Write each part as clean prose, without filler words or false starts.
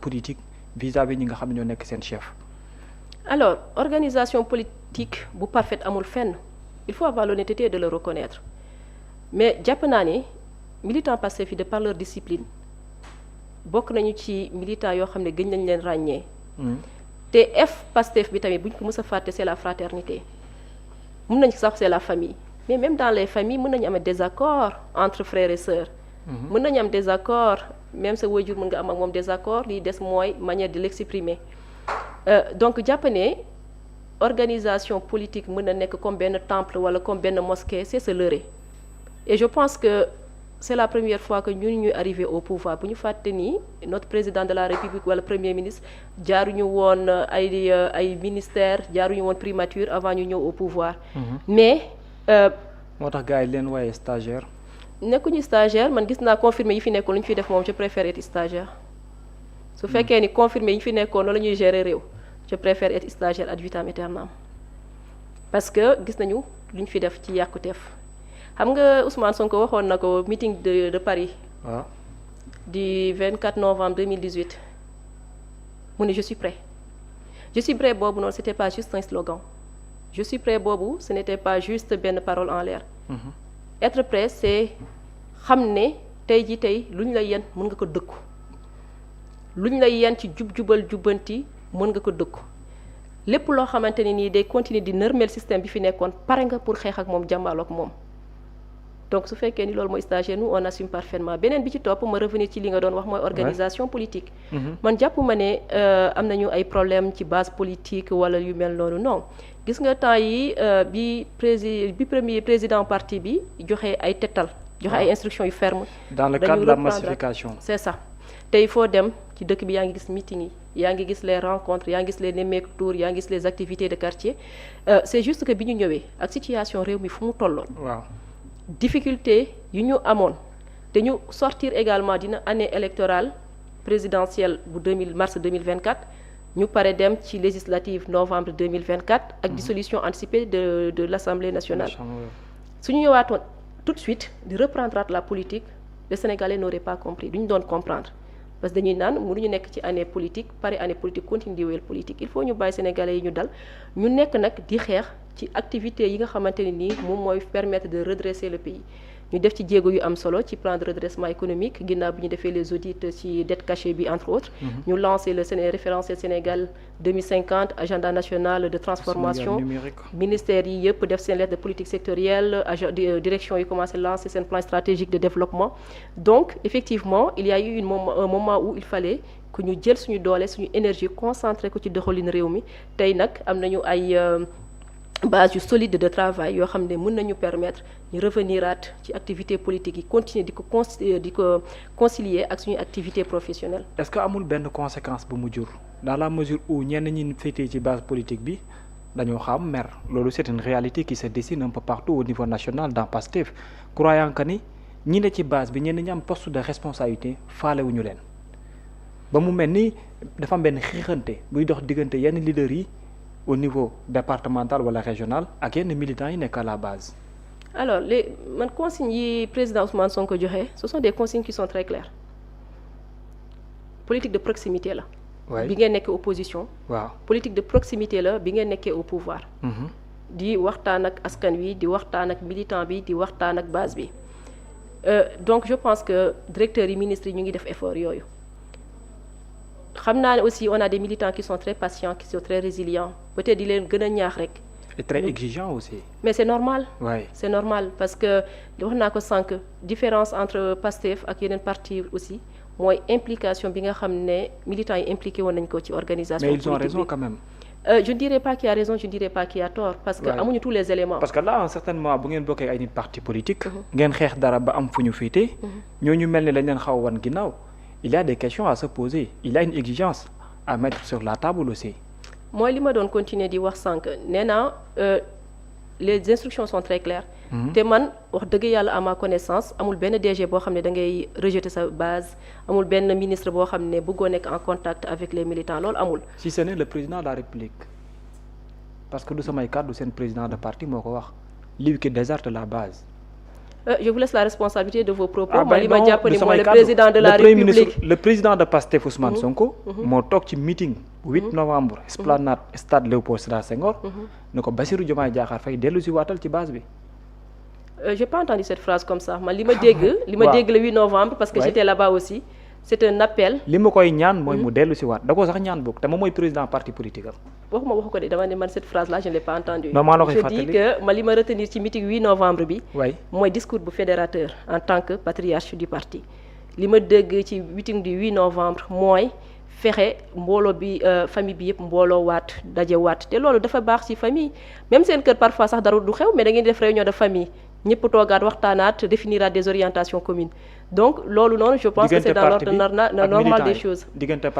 politique vis-à-vis ñi nga xam ne ñoo nekk seen chef. Alors organisation politique bu parfaite amul fenn il faut avoir l'honnêteté de le reconnaître mais jàpp naa ni militant Pastef yi de par leur discipline bokk nañu ci militant yoo xam ne gën nañ leen ràññee. te Pastef bi tamit buñ ko mës a fàtte c'est la fraternité mën nañ sax c'est la famille mais même dans les familles mën nañu am désaccord entre frères et sœurs. mën nañu am désaccord même sa waajur mën nga am ak moom désaccord li des mooy manière de l'exprimer. Donc jàpp ne organisation politique mën na nekk comme benn temple wala comme benn mosquée c'est se leurrer et je pense que c'est la première fois que ñun ñuy arrivé au pouvoir bu ñu fàtte ni notre président de la république wala premier ministre jaaruñu woon ay ministères jaaruñu woon primature avant ñu ñëw au pouvoir. Mais. moo tax gars yi leen waaye stagiaire. nekkuñu stagiaire man gis naa confirmé yi fi nekkoon lu ñu fi def moom je préfère être stagiaire. su fekkee ni confirmé yi ñu fi nekkoon noonu la ñuy gérer réew je préfère être stagiaire ad vitam aeternam parce que gis nañu lu ñu fi def ci yàquteef xam nga Ousmane Sonko waxoon na ko meeting de Paris. waaw du 24 novembre 2018 mu ne je suis prêt boobu noonu c'était pas juste un slogan je suis prêt boobu ce n'était pas juste benn parole en l'air. Être prêt c'est xam ne tey lu ñu la yen mën nga ko dëkku. lu ñu lay yan ci jubal jubbanti mën nga ko dëkku lépp loo xamante ne nii day continuer di nërmeel système bi fi nekkoon pare nga pour xeex ak moom jàmbaarloo ak moom donc su fekkee ni loolu mooy stagiaire nous on assume parfaitement beneen bi ci topp ma revenir ci li nga doon wax mooy organisation politique. man jàpp ma ne am nañu ay problème ci base politique wala yu mel noonu non gis nga temps yi bi premier président parti bi joxe ay tettal joxe ay instructions yu fermes. dans le cadre de la massification. c'est ça. tey foo dem ci dëkk bi yaa ngi gis meeting yi yaa ngi gis les rencontres yaa ngi gis les nemmeeku tour yaa ngi gis les activités de quartier c'est juste que bi ñu ñëwee ak situation réew mi fu mu tolloon. waaw difficulté yu ñu amoon te ñu sortir également dina année électorale présidentielle bu mars 2024 ñu pare dem ci législative novembre 2024 ak dissolution anticipée de l'Assemblée nationale. su ñu ñëwaatoon tout de suite di reprendre la politique les Sénégalais n'auraient pas compris duñu doon comprendre. parce que dañuy naan mënuñu nekk ci année politique pare année politique continue di wéyal politique il faut ñu bàyyi sénégalais yi ñu dal ñu nekk nag di xeex ci activités yi nga xamante ne nii moom mooy permettre de redresser le pays ñu def ci jéego yu am solo ci plan de redressement économique ginnaaw bi ñu defee les audits ci dette cachée bi entre autres ñu lancé le référentiel Sénégal 2050 agenda national de transformation ministère yi yëpp def seen lettre de politique sectorielle direction yi commencé lancer seen plan stratégique de développement donc effectivement il y a eu un moment où il fallait que ñu jël suñu doole suñu énergie concentré ko ci doxalin réew mi tey nag am nañu ay base yu solide de travail yoo xam ne mën nañu permettre ñu reveniraat ci activité politique yi continuer di ko concilier ak suñu activité professionnelle. est-ce que amul benn conséquence bu mu jur dans la mesure où ñenn ñi féetee ci base politique bi dañoo xam mer loolu c'est une réalité qui se dessine un peu partout au niveau national dans Pastef croyant que ni ñi ne ci base bi ñenn ñi am poste de responsabilité faalewuñu leen ba mu mel ni dafa am benn xiixante buy dox diggante yenn leaders yi. au niveau départemental wala régional ak yenn militants yi nekk à la base. alors man consignes yi président Ousmane Sonko joxe ce sont des consignes qui sont très claires politique de proximité la. bi ngeen nekkee opposition. waaw politique de proximité la bi ngeen nekkee au pouvoir. di waxtaan ak askan wi di waxtaan ak militant bi di waxtaan ak base bi donc je pense que directeurs yi ministres yi ñu ngi def effort yooyu. xam naa ne aussi on a des militants qui sont très patients qui sont très résilients peut-être di leen gën a ñaax rek. et très exigeants aussi. mais c'est normal. oui c'est normal parce que wax naa ko sànq différence entre Pastef ak yeneen partis aussi mooy implication bi nga xam ne militants yi impliqué woon nañ ko ci organisation. mais ils ont raison quand même. je ne dirais pas qu'il y a raison je ne dirais pas qu'il y a tort. parce que amuñu tous les éléments. parce que là à un certain moment bu ngeen bokkee ay nit parti politique. ngeen xeex dara ba am fu ñu féete. ñooñu mel ni lañ leen xaw wan ginnaaw. il y a des questions à se poser il y a une exigence à mettre sur la table aussi. mooy li ma doon continuer di wax sànq nee naa les instructions sont très claires. te man wax dëgg yàlla à ma connaissance amul benn DG boo xam ne da ngay rejeter sa base amul benn ministre boo xam ne bëggoo nekk en contact avec les militants loolu amul. si ce n'est le président de la République parce que du samay kàddu seen président de parti moo ko wax lui qui déserte la base. Je vous laisse la responsabilité de vos propos. ah li ma jàpp ni mooy le kàddu. président de la République le président de Pastef Ousmane Sonko. moo toog ci meeting 8 novembre. Esplanade stade Léopold Sédar Senghor. ne ko Bassirou Diomaye Diakhar Faye dellu si waatal ci base bi. J'ai pas entendu cette phrase comme ça man li ma dégg. le 8 novembre parce que j'étais là-bas aussi. C'est un appel. li ma koy ñaan mooy mu dellu si waat da koo sax ñaan boog te moom mooy président parti politique am. waxu ko de dama ne man cette phrase là je ne l'ai pas entendue. non maa la koy je fàttali dis que ma li ma retenir ci meeting 8 novembre bi. waay mooy discours bu fédérateur en tant que patriarche du parti. li ma dégg ci meeting du 8 novembre mooy fexe mbooloo bi famille bi yëpp mbooloo waat daje waat te loolu dafa baax ci famille même seen kër parfois sax dara du xew mais da ngeen di def réunion de famille ñëpp toogaat waxtaanaat définiraat des orientations communes donc loolu noonu je pense que c'est dans l'ordre normal des choses. diggante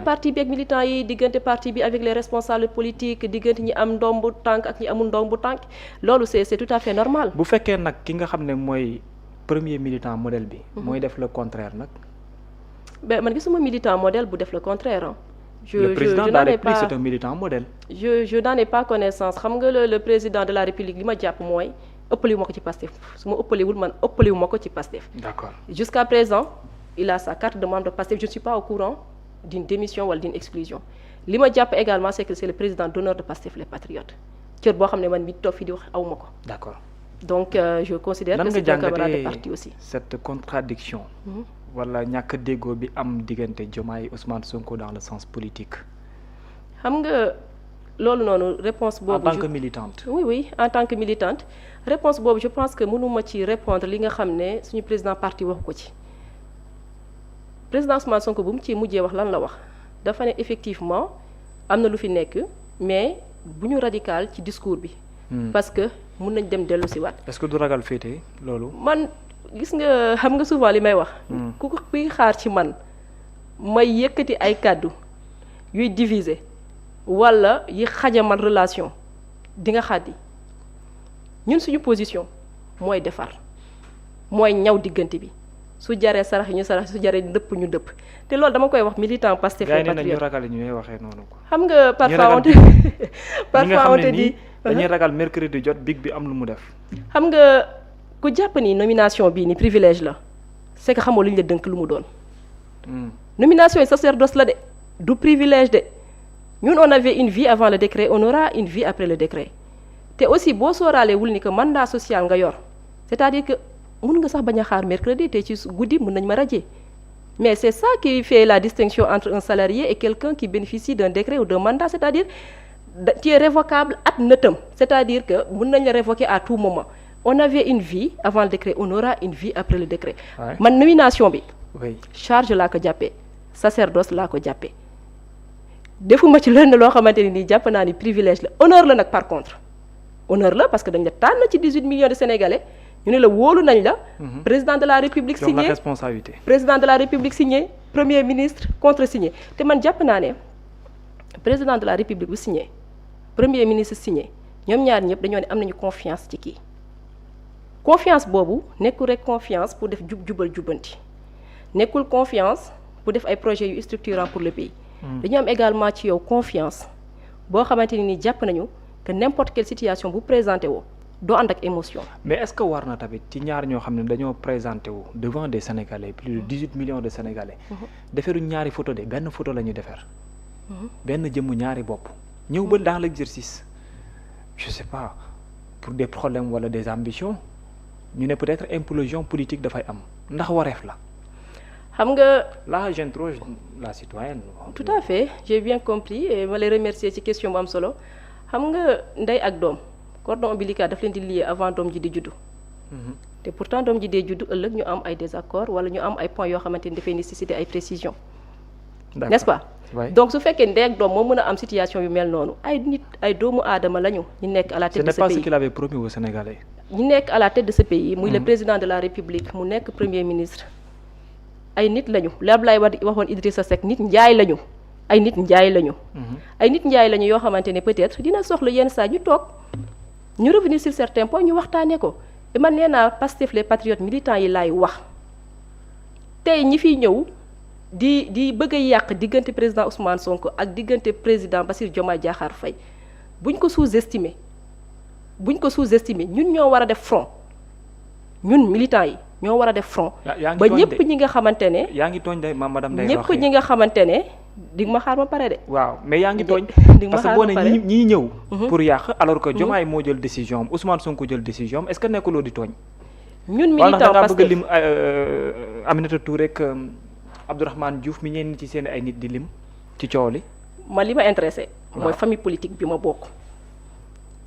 parti bi ak militants yi diggante parti bi avec les responsables politiques diggante ñi am ndombu tànk ak ñi amul ndombu tànk loolu c'est tout à fait normal. bu fekkee nag ki nga xam ne mooy premier militant modèle bi. mooy def le contraire nag. ben man gisuma militant modèle bu def le contraire ah. le président de la République c'est un militant modèle. je n'en ai pas connaissance xam nga le président de la République li ma jàpp mooy ëppaliwu ma ko ci Pastef su ma ëppaliwul man ëppaliwu ma ko ci Pastef. D'accord. Jusqu'à présent il a sa carte de membre de Pastef je ne suis pas au courant d'une démission wala d'une exclusion li ma jàpp également c'est que c'est le président d'honneur de Pastef les Patriotes cër boo xam ne man mi toog fi di wax aw ma ko. D'accord. Donc je considère que c'est un camarade de parti aussi. Cette contradiction wala ñàkk déggoo bi am diggante Diomaye Ousmane Sonko dans le sens politique. xam nga loolu noonu réponse boobu. En tant que militante. Oui en tant que militante réponse boobu je pense que mënuma ci répondre li nga xam ne suñu président parti waxu ko ci. président Ousmane Sonko bu mu ci mujjee wax lan la wax dafa ne effectivement am na lu fi nekk mais bu ñu radical ci discours bi. parce que mun nañ dem dellu si waat. Est-ce que du ragal féete loolu. man gis nga xam nga souvent li may wax. ku ko kuy xaar ci man may yëkkati ay kàddu yuy diviser wala yi xajamal relation di nga xaddi ñun suñu position mooy defar mooy ñaw diggante bi su jaree sarax ñu sarax su jaree dëpp ñu dëpp te loolu dama koy wax militant Pastef les Patriotes. ñu ragal ñuy waxee noonu ko. xam nga parfois on te dit dañuy ragal mercredi jot big bi am lu mu def. xam nga ku jàpp ni nomination bii ni privilège la c'est que xamoo lu ñu la dënk lu mu doon. nomination yi sacerdoce la de du privilège de ñun on avait une vie avant le décret on aura une vie après le décret te aussi boo sooraalee wul ni que mandat social nga yor c'est-à-dire que mun nga sax bañ a xaar mercredi te ci guddi mun nañ ma radier mais c'est ça qui fait la distinction entre un salarié et quelqu'un qui bénéficie d'un décret ou d'un mandat c'est-à-dire tu es révocable ad nutum c'est-à-dire que mun nañ la révoquer à tout moment on avait une vie avant le décret on aura une vie après le décret. man nomination bi. oui charge laa ko jàppee sacerdoce laa ko jàppee defuma ci lenn loo xamante ni nii jàpp naa ni privilège la honneur la nag par contre honneur la parce que dañ la tànn ci 18 millions de Sénégalais ñu ne la wóolu nañ la. président de la République signé la responsabilité. président de la République signé premier ministre contresigné te man jàpp naa ne président de la République bu signé premier ministre signé ñoom ñaar ñëpp dañoo ne am nañu confiance ci kii confiance boobu nekkul rek confiance pour def jubal jubbanti nekkul confiance pour def ay projets yu structurants pour le pays. dañu am également ci yow confiance boo xamante ni jàpp nañu que n'importe quelle situation bu présenté woo doo ànd ak émotion. mais est-ce que war na tamit ci ñaar ñoo xam ne dañoo présenté wu devant des Sénégalais plus de 18 millions de Sénégalais. deferuñ ñaari photo de benn photo la ñu defar. benn jëmmu ñaari bopp. ñëw ba dans l'exercice je sais pas pour des problèmes wala des ambitions ñu ne peut-être implosion politique dafay am ndax wareef la. xam nga là j'interroge la citoyenne. tout à fait j'ai bien compris et ma lay remercier ci question bu am solo xam nga ndey ak doom cordon ombilical daf leen di lié avant doom ji di juddu. te pourtant doom ji dee juddu ëllëg ñu am ay désaccords wala ñu am ay points yoo xamante ni dafay nécessiter ay précisions. n'est-ce pas. donc su fekkee ndey ak doom moo mën a am situation yu mel noonu ay nit ay doomu aadama lañu ñu nekk à la tête de ce pays. ce n'est pas ce qu'il avait promis aux Sénégalais. ñu nekk à la tête de ce pays. muy le président de la République mu nekk premier ministre. ay nit lañu li Abdoulaye Wade waxoon Idrissa Seck nit njaay lañu ay nit njaay lañu. ay nit njaay lañu yoo xamante ne peut-être dina soxla yenn saa ñu toog ñu revenir sur certains points ñu waxtaanee ko et man nee naa Pastef les Patriotes militants yi laay wax tey ñi fiy ñëw di bëgg a yàq diggante président Ousmane Sonko ak diggante président Bassirou Diomaye Diakhar Faye buñ ko sous-estimer ñun ñoo war a def front ñun militants yi ñoo war a def front ba ñëpp ñi nga xamante ne yaa ngi tooñ de madame Ndeye ñëpp ñi nga xamante ne di nga ma xaar ma pare de. waaw mais yaa ngi tooñ parce que boo ne ñii ñëw pour yàq alors que Diomaye moo jël décision am Ousmane Sonko jël décision am est-ce que nekkuloo di tooñ ñun militant parce que bëgg lim Aminata Touré ak Abdourahmane Diouf mi ñeen ci seen ay nit di lim ci coow li man li ma intéressé mooy famille politique bi ma bokk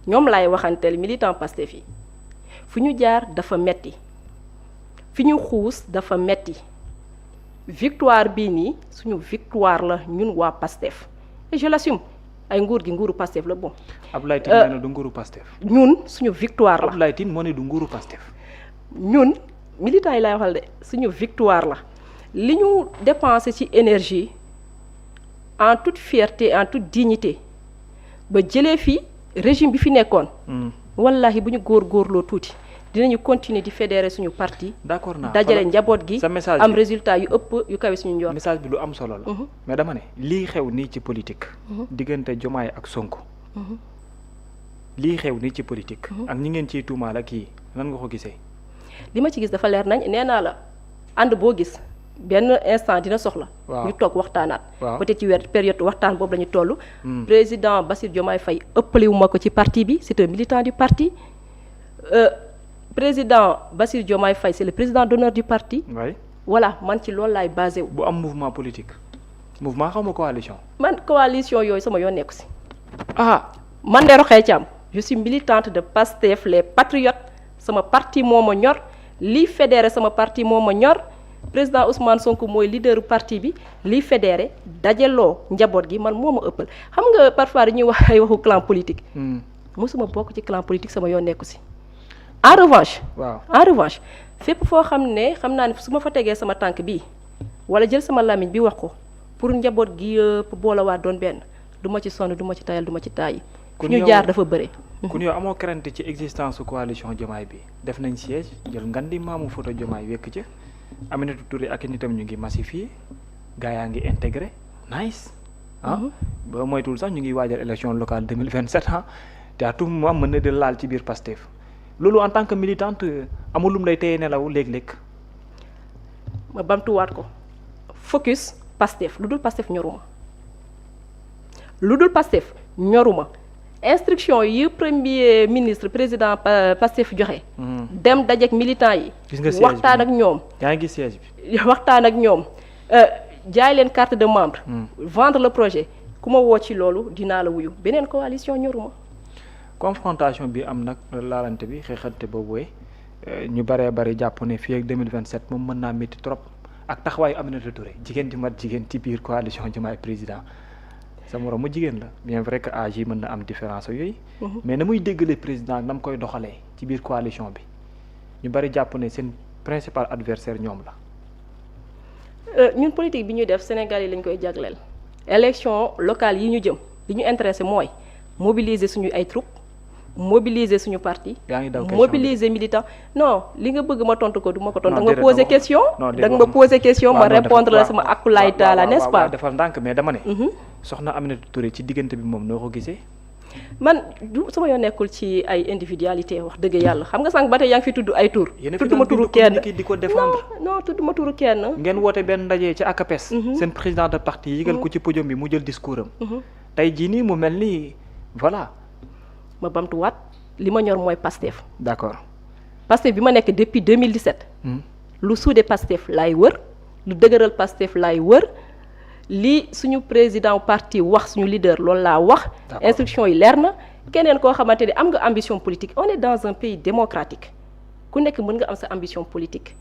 ñoom laay waxanteel militant Pastef yi fu ñu jaar dafa metti fi ñu xuus dafa metti victoire bii nii suñu victoire la ñun waa Pastef et je l'assume ay nguur gi nguuru Pastef la bon. Abdoulaye Tine nee na du nguuru Pastef. ñun suñu victoire la Abdoulaye Tine moo ne du nguuru Pastef. ñun militants yi laay waxal de suñu victoire la li ñu dépensé ci énergie en toute fierté en toute dignité ba jëlee fi régime bi fi nekkoon. wallahi bu ñu góorgóorloo tuuti. dinañu continuer di fédérer suñu parti. d'accord naa dajale njaboot gi. sa message am résultat yu ëpp yu kawe suñu njort. message bi lu am solo la. mais dama ne lii xew nii ci politique. diggante Diomaye ak Sonko. lii xew nii ci politique. ak ñi ngeen ciy tuumaal ak kii nan nga ko gisee. li ma ci gis dafa leer nañ nee naa la ànd boo gis benn instant dina soxla. ñu toog waxtaanaat. peut-être ci période waxtaan boobu la ñu toll. président Bassirou Diomaye Faye ëppaliwu ma ko ci parti bi c'est un militant du parti. président Bassirou Diomaye Faye c'est le président d'honneur du parti. oui voilà man ci loolu laay basé wu. bu am mouvement politique mouvement xaw ma coalition. man coalition yooyu sama yoon nekku si. ah man de Rokhaya Thiam je suis militante de Pastef les patriotes sama parti moo ma ñor lii fédéré sama parti moo ma ñor président Ousmane Sonko mooy leaderu parti bi lii fédéré dajaloo njaboot gi man moo ma ëppal xam nga parfois dañuy wax ay waxu clan politique. mosuma bokk ci clan politique sama yoon nekku si. en revanche. waaw en revanche fépp foo xam ne xam naa ne su ma fa tegee sama tànk bii wala jël sama làmmiñ bi wax ko pour njaboot gi yëpp boolawaat doon benn du ma ci sonn du ma ci tayal du ma ci taayi. fu ñu jaar dafa bëre. kon yow amoo crainte ci existence su coalition Diomaye bi def nañ siège jël ngan di maamu photo Diomaye wekk ca Aminata Touré ak nitam ñu ngi massifié gaa yaa ngi intégré nice ah ba moytul sax ñu ngi waajal élection locale 2027 ah te à tout moment mën na de laal ci biir Pastef loolu en tant que militante amul lum lay téye nelaw léeg-léeg. ma bamtuwaat ko focus Pastef lu dul Pastef ñoruma lu dul Pastef ñoruma instruction yi premier ministre président Pastef joxe. dem dajeek militants yi. gis nga waxtaan ak ñoom. yaa ngi gis siège bi. waxtaan ak ñoom jaay leen carte de membre. vendre le projet ku ma woo ci loolu dinaa la wuyu beneen coalition ñoruma. confrontation bi am nag laalante bi xeexante boobu ñu bëree bëri jàpp ne fii ak 2027 moom mën naa métti trop ak taxawaayu Aminata Touré jigéen di mat jigéen ci biir coalition Diomaye président sa morom mu jigéen la bien vrai que âge yi mën na am différence yooyu. mais na muy déggalee président na mu koy doxalee ci biir coalition bi ñu bëri jàpp ne seen principal adversaire ñoom la. ñun politique bi ñuy def Sénégal yi lañ koy jagleel. élection locale yi ñu jëm li ñu intéressé mooy mobiliser suñu ay troupes. mobiliser suñu parti. mobiliser militant non li nga bëgg ma tontu ko du ma ko tontu. da nga ma poser question. da nga ma poser question ma répondre la sama akulaay taala n'est-ce pas. defal ndànk mais dama ne. soxna Aminata Touré ci diggante bi moom noo ko gisee. man du sama yoon nekkul ci ay individualité wax dëgg yàlla xam nga sànq ba tey yaa ngi fi tudd ay tur. tudd ma turu kenn di ko défendre. non tudd ma turu kenn. ngeen woote benn ndaje ci ACAPES. seen président de parti yëgal ko ci podium bi mu jël discours am. tey jii nii mu mel ni voilà. ma bamtuwaat li ma ñor mooy Pastef. d'accord Pastef bi ma nekk depuis 2017. lu suude Pastef laay wër lu dëgëral Pastef laay wër li suñu président parti wax suñu leader loolu laa wax. instruction yi leer na keneen koo xamante ni am nga ambition politique on est dans un pays démocratique ku nekk mën nga am sa ambition politique